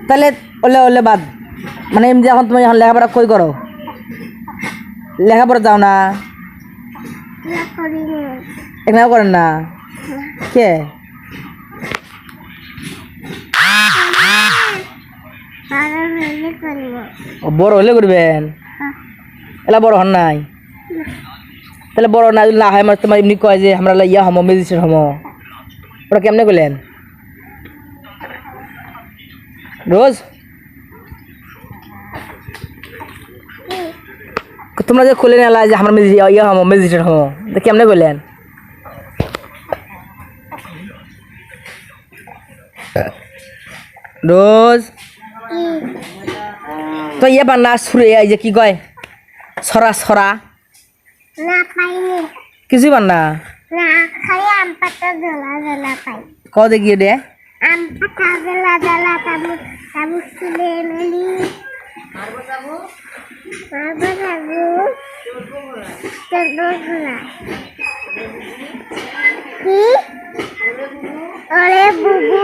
তাহলে ওলে ওলে বাদ মানে এমনি এখন তুমি এখন লেখাপড়া কই করো লেখাপড়া যাও না এখানে করেন না কে বড় হলে করবেন এলা বড় হন নাই তাহলে বড় না না হয় মানে তোমার এমনি কয় যে আমরা ইয়া হমো ম্যাজিস্ট্রেট হমো ওরা কেমনে করলেন রোজ তোমরা যে খুলে নেলা যে আমরা ইয়া হমো ম্যাজিস্ট্রেট হমো তা কেমনে করলেন রোজ তো ইয়ে বান্না সুরে এই যে কি কয় ছড়া ছড়া না পাইনি কিছুই বান্না না খালি আম পাতা জ্বলা জ্বলা পাই কও দেখি দে আম পাতা জ্বলা জ্বলা তাবু তাবু তুলে মেলি মারবো চলবো কি ওরে বুবু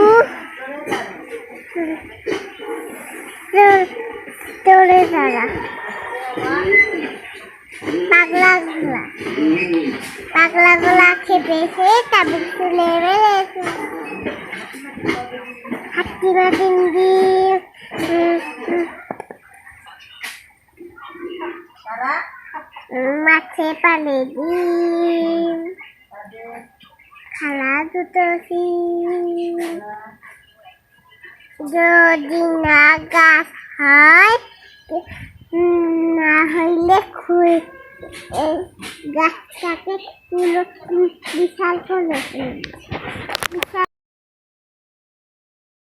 চলে যারা পাগলা গুলা খেপেছে তাবুক তুলে মেলেছে হাতিমা দিন্দি মাছে পালে ডিম খালা দুটো যদি না গাছ হয় না হইলে খুই গাছটাকে বিশাল করে